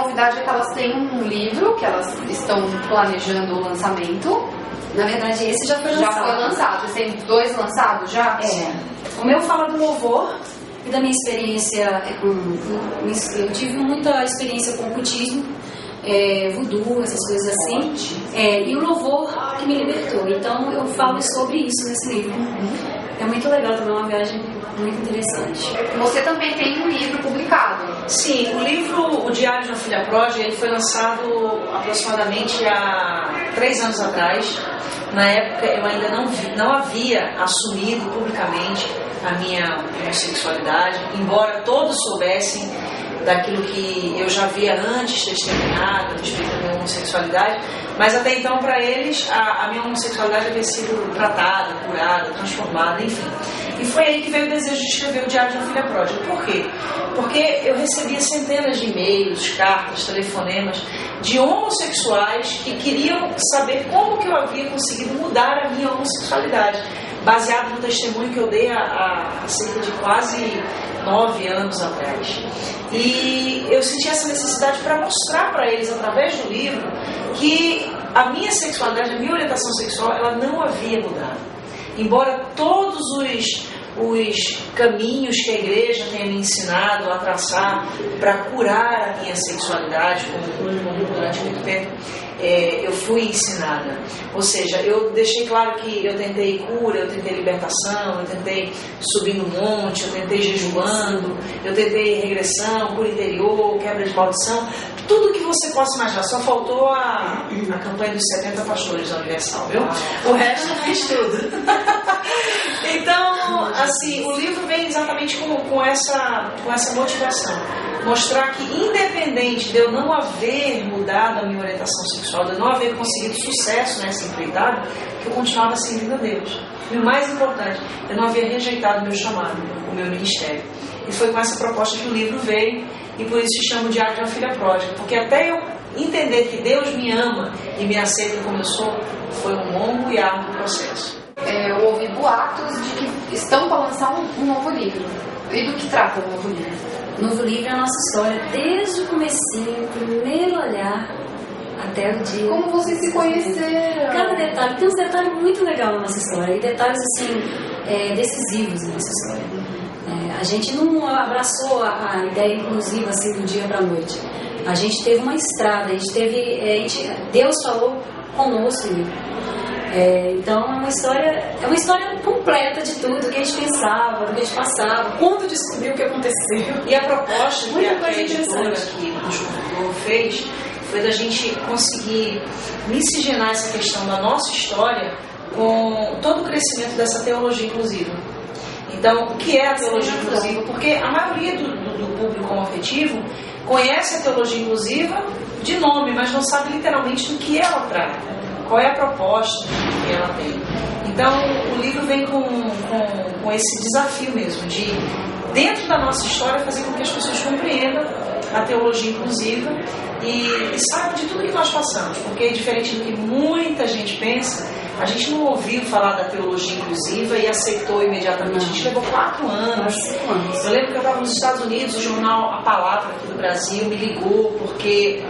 novidade é que elas têm um livro, que elas estão planejando o lançamento. Na verdade, esse já foi lançado. Já foi lançado. Vocês têm 2 lançados já? O meu fala do louvor e da minha experiência eu tive muita experiência com ocultismo, voodoo, essas coisas assim. E o louvor que me libertou. Então, eu falo sobre isso nesse livro. É muito legal também, uma viagem muito interessante. Você também tem um livro publicado. Sim, o livro O Diário de uma Filha Pródiga, ele foi lançado aproximadamente há 3 anos atrás. Na época eu ainda não havia assumido publicamente a minha homossexualidade, embora todos soubessem daquilo que eu já havia antes testemunhado a respeito da minha homossexualidade, mas até então para eles a minha homossexualidade havia sido tratada, curada, transformada, enfim. E foi aí que veio o desejo de escrever o Diário de uma Filha Pródiga. Por quê? Porque eu recebia centenas de e-mails, cartas, telefonemas de homossexuais que queriam saber como que eu havia conseguido mudar a minha homossexualidade, baseado no testemunho que eu dei há cerca de quase 9 anos atrás. E eu senti essa necessidade para mostrar para eles, através do livro, que a minha sexualidade, a minha orientação sexual, ela não havia mudado. Embora todos os caminhos que a igreja tenha me ensinado a traçar para curar a minha sexualidade, como durante muito tempo eu fui ensinada. Ou seja, eu deixei claro que eu tentei cura, eu tentei libertação, eu tentei subir no monte, eu tentei jejuando, eu tentei regressão, cura interior, quebra de maldição, tudo que você possa imaginar. Só faltou a campanha dos 70 pastores da Universal, viu? O resto eu fiz tudo. Então, assim, o livro vem exatamente com essa motivação. Mostrar que, independente de eu não haver mudado a minha orientação sexual, de eu não haver conseguido sucesso nessa empreitada, que eu continuava servindo a Deus. E o mais importante, eu não havia rejeitado o meu chamado, o meu ministério. E foi com essa proposta que o livro veio, e por isso se chama o Diário de uma Filha Pródiga. Porque até eu entender que Deus me ama e me aceita como eu sou, foi um longo e árduo processo. Eu ouvi boatos de que estão para lançar um novo livro. E do que trata o novo livro? O novo livro é a nossa história, desde o comecinho, o primeiro olhar, até o dia. Como vocês se conheceram? Cada detalhe, tem uns detalhes muito legais na nossa história, e detalhes assim, decisivos na nossa história. A gente não abraçou a ideia inclusiva assim do dia para a noite. A gente teve uma estrada, Deus falou conosco. Então é uma história completa de tudo que a gente pensava, do que a gente passava, quando descobriu o que aconteceu. E a proposta que a editora que o João fez foi da gente conseguir miscigenar essa questão da nossa história com todo o crescimento dessa teologia inclusiva. Então, o que é a teologia inclusiva? Porque a maioria do público homoafetivo conhece a teologia inclusiva de nome, mas não sabe literalmente do que ela trata. Qual é a proposta que ela tem? Então, o livro vem com esse desafio mesmo, de, dentro da nossa história, fazer com que as pessoas compreendam a teologia inclusiva e saibam de tudo que nós passamos. Porque, diferente do que muita gente pensa, a gente não ouviu falar da teologia inclusiva e aceitou imediatamente. A gente levou 4 anos. Eu lembro que eu estava nos Estados Unidos, o jornal A Palavra aqui do Brasil me ligou porque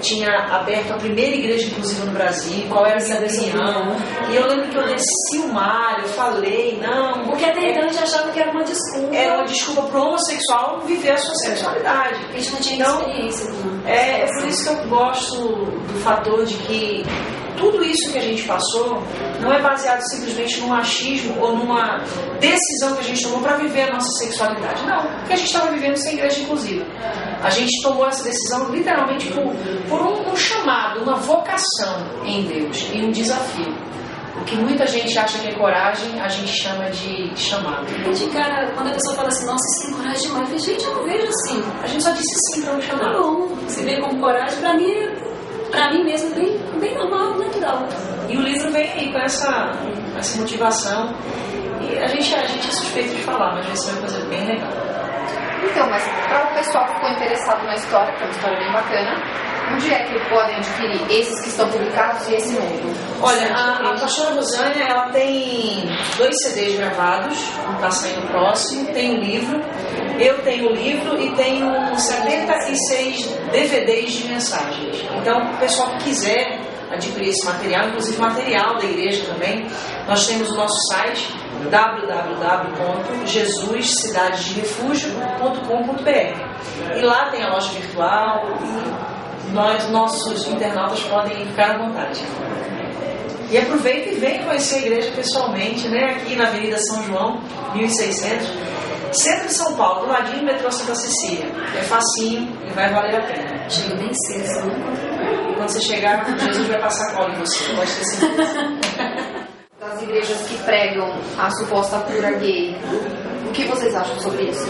tinha aberto a primeira igreja inclusiva no Brasil, qual era a minha opinião. E eu lembro que eu desci o mar, eu falei, não... Porque até então a gente achava que era uma desculpa. Era uma desculpa para o homossexual viver a sua sexualidade. A gente não tinha experiência. É por isso que eu gosto do fator de que tudo isso que a gente passou não é baseado simplesmente no machismo ou numa decisão que a gente tomou para viver a nossa sexualidade. Não, porque a gente estava vivendo sem igreja inclusiva. A gente tomou essa decisão literalmente por um chamado, uma vocação em Deus e um desafio. O que muita gente acha que é coragem, a gente chama de chamado. De cara, quando a pessoa fala assim, nossa, você tem coragem demais, eu falei, gente, eu não vejo assim. A gente só disse sim para um chamado. Tá bom, você vê como coragem, pra mim mesmo, bem normal, natural. E o livro vem aí com essa motivação. E a gente é suspeito de falar, mas vai ser uma coisa bem legal. Então, mas para o pessoal que ficou interessado na história, que é uma história bem bacana, onde é que podem adquirir esses que estão publicados e esse novo? Olha, a pastora Rosânia, ela tem 2 CDs gravados, está saindo próximo, tem um livro. Eu tenho o livro e tenho 76 DVDs de mensagens. Então, o pessoal que quiser adquirir esse material, inclusive material da igreja também, nós temos o nosso site www.jesuscidadesderefugio.com.br, e lá tem a loja virtual e nossos internautas podem ficar à vontade. E aproveita e vem conhecer a igreja pessoalmente, né? Aqui na Avenida São João, 1600, centro de São Paulo, do ladinho do metrô Santa Cecília. É facinho e vai valer a pena. Chega bem cedo, E quando você chegar, Jesus vai passar cola em você, pode ter certeza. Das igrejas que pregam a suposta cura gay, o que vocês acham sobre isso?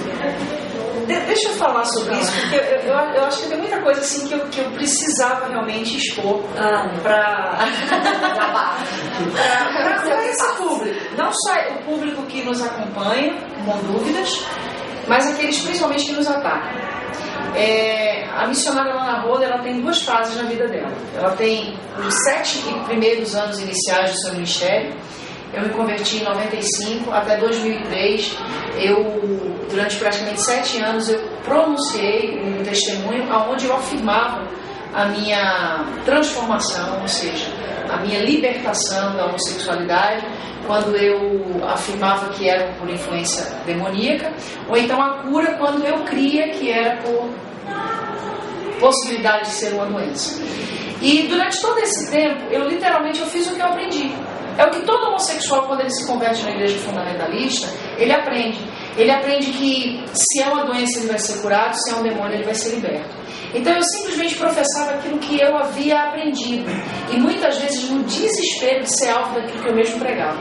Deixa eu falar sobre isso, porque eu acho que tem muita coisa assim que eu precisava realmente expor para esse público. Não só o público que nos acompanha, com dúvidas, mas aqueles principalmente que nos atacam. A missionária Lana Roda, ela tem duas fases na vida dela. Ela tem os 7 primeiros anos iniciais do seu ministério. Eu me converti em 95, até 2003, durante praticamente 7 anos, eu pronunciei um testemunho onde eu afirmava a minha transformação, ou seja, a minha libertação da homossexualidade, quando eu afirmava que era por influência demoníaca, ou então a cura quando eu cria que era por possibilidade de ser uma doença. E durante todo esse tempo, eu fiz o que eu aprendi. É o que todo homossexual, quando ele se converte na igreja fundamentalista, ele aprende. Ele aprende que se é uma doença ele vai ser curado, se é um demônio ele vai ser liberto. Então eu simplesmente professava aquilo que eu havia aprendido. E muitas vezes no desespero de ser alvo daquilo que eu mesmo pregava.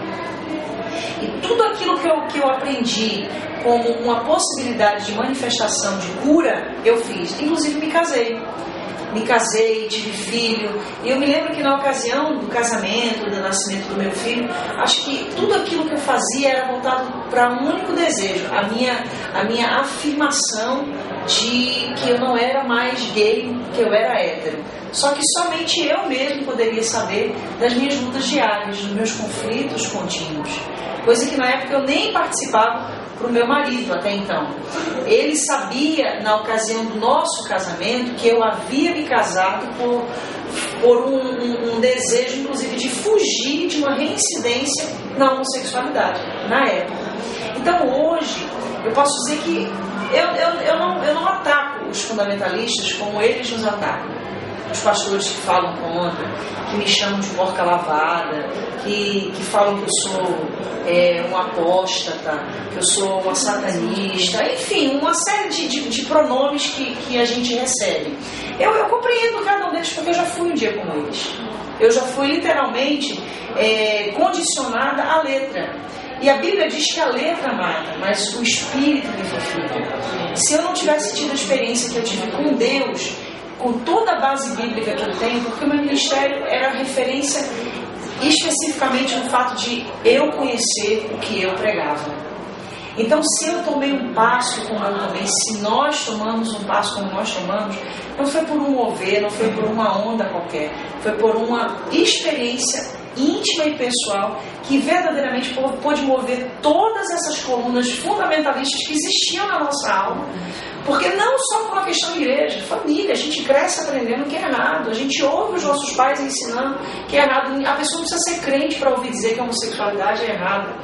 E tudo aquilo que eu aprendi como uma possibilidade de manifestação de cura, eu fiz. Inclusive me casei, tive filho. E eu me lembro que na ocasião do casamento, do nascimento do meu filho, acho que tudo aquilo que eu fazia era voltado para um único desejo, a minha afirmação de que eu não era mais gay, que eu era hétero. Só que somente eu mesmo poderia saber das minhas lutas diárias, dos meus conflitos contínuos. Coisa que na época eu nem participava para o meu marido até então. Ele sabia, na ocasião do nosso casamento, que eu havia me casado por um desejo, inclusive, de fugir de uma reincidência na homossexualidade, na época. Então, hoje, eu posso dizer que eu não ataco os fundamentalistas como eles nos atacam. Os pastores que falam contra, que me chamam de porca lavada, que falam que eu sou um apóstata, que eu sou uma satanista, enfim, uma série de pronomes que a gente recebe. Eu compreendo cada um deles porque eu já fui um dia como eles. Eu já fui literalmente condicionada à letra. E a Bíblia diz que a letra mata, mas o Espírito vivifica. Se eu não tivesse tido a experiência que eu tive com Deus, com toda a base bíblica que eu tenho, porque o meu ministério era referência especificamente no fato de eu conhecer o que eu pregava. Então, se eu tomei um passo como eu tomei, se nós tomamos um passo como nós tomamos, não foi por um mover, não foi por uma onda qualquer, foi por uma experiência íntima e pessoal que verdadeiramente pôde mover todas essas colunas fundamentalistas que existiam na nossa alma. Porque não só por uma questão de igreja, família, a gente cresce aprendendo que é errado, a gente ouve os nossos pais ensinando que é errado, a pessoa não precisa ser crente para ouvir dizer que a homossexualidade é errada.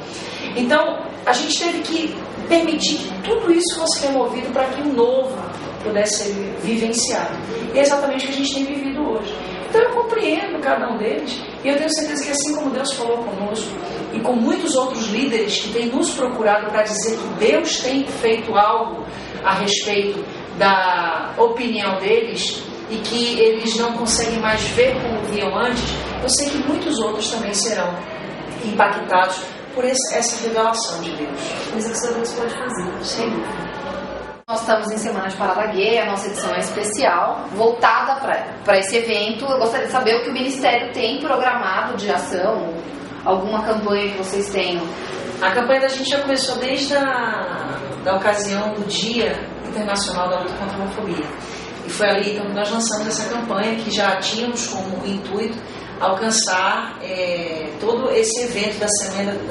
Então, a gente teve que permitir que tudo isso fosse removido para que o novo pudesse ser vivenciado. E é exatamente o que a gente tem vivido hoje. Então eu compreendo cada um deles e eu tenho certeza que assim como Deus falou conosco e com muitos outros líderes que têm nos procurado para dizer que Deus tem feito algo a respeito da opinião deles e que eles não conseguem mais ver como viam antes, eu sei que muitos outros também serão impactados por essa revelação de Deus. Mas é que só Deus pode fazer, sem dúvida. Nós estamos em Semana de Parada Gay, a nossa edição é especial, voltada para esse evento. Eu gostaria de saber o que o Ministério tem programado de ação, alguma campanha que vocês tenham. A campanha da gente já começou desde a ocasião do Dia Internacional da Luta contra a Homofobia. E foi ali então que nós lançamos essa campanha, que já tínhamos como intuito alcançar todo esse evento da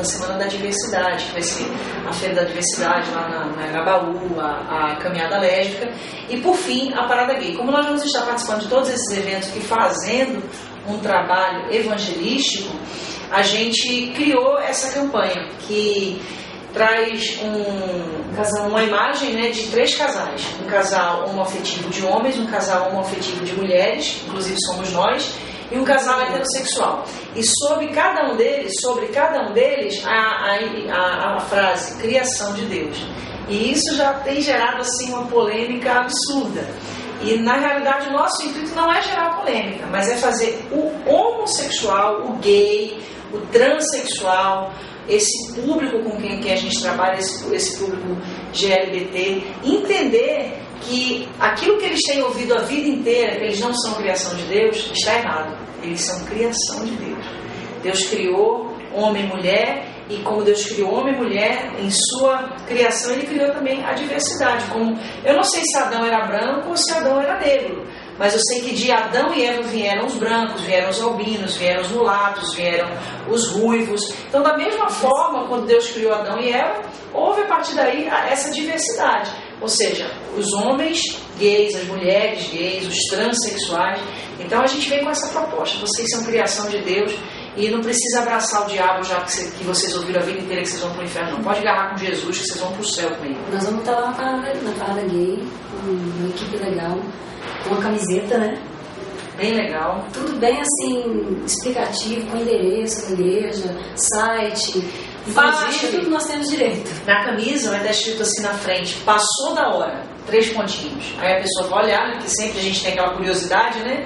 Semana da Diversidade, que vai ser a Feira da Diversidade lá na Agabaú, a Caminhada Lésbica e, por fim, a Parada Gay. Como nós vamos estar participando de todos esses eventos e fazendo um trabalho evangelístico, a gente criou essa campanha que traz uma imagem, né, de 3 casais. Um casal homoafetivo de homens, um casal homoafetivo de mulheres, inclusive somos nós, e um casal heterossexual. E sobre cada um deles a frase criação de Deus. E isso já tem gerado assim uma polêmica absurda. E na realidade o nosso intuito não é gerar polêmica, mas é fazer o homossexual, o gay, o transexual, esse público com quem a gente trabalha, esse público GLBT, entender que aquilo que eles têm ouvido a vida inteira, que eles não são criação de Deus, está errado. Eles são criação de Deus. Deus criou homem e mulher, e como Deus criou homem e mulher, em sua criação Ele criou também a diversidade. Como, eu não sei se Adão era branco ou se Adão era negro, mas eu sei que de Adão e Eva vieram os brancos, vieram os albinos, vieram os mulatos, vieram os ruivos. Então, da mesma forma, quando Deus criou Adão e Eva, houve a partir daí essa diversidade. Ou seja, os homens gays, as mulheres gays, os transexuais. Então, a gente vem com essa proposta. Vocês são criação de Deus e não precisa abraçar o diabo, já que vocês ouviram a vida inteira que vocês vão para o inferno. Não pode agarrar com Jesus, que vocês vão para o céu com ele. Nós vamos estar lá na parada gay, uma equipe legal, com uma camiseta, né? Bem legal. Tudo bem assim, explicativo, com endereço da igreja, site, faixa, tudo nós temos direito. Na camisa vai estar escrito assim na frente: passou da hora, 3 pontinhos. Aí a pessoa vai olhar, porque sempre a gente tem aquela curiosidade, né?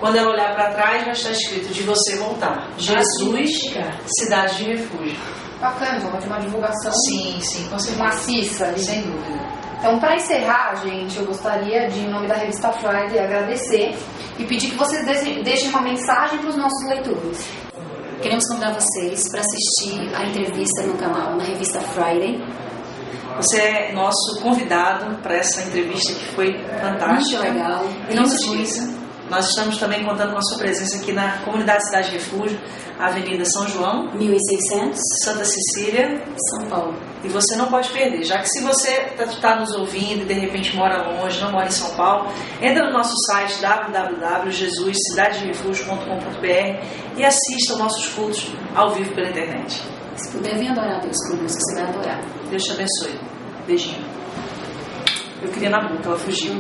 Quando ela olhar para trás, vai estar escrito: de você voltar. Jesus, cidade de refúgio. Bacana, vamos ter uma divulgação. Sim, com certeza. Maciça. Sem dúvida. Então, para encerrar, gente, eu gostaria de, em nome da Revista Friday, agradecer e pedir que vocês deixem uma mensagem para os nossos leitores. Queremos convidar vocês para assistir a entrevista no canal, na Revista Friday. Você é nosso convidado para essa entrevista que foi fantástica. Muito legal. E não se esqueça, nós estamos também contando com a sua presença aqui na Comunidade Cidade de Refúgio, Avenida São João, 1600, Santa Cecília, São Paulo. E você não pode perder, já que se você está nos ouvindo e de repente mora longe, não mora em São Paulo, entra no nosso site www.jesuscidadederefugio.com.br e assista aos nossos cultos ao vivo pela internet. Se puder, vem adorar Deus conosco, você vai adorar. Deus te abençoe. Beijinho. Eu queria na boca, ela fugiu.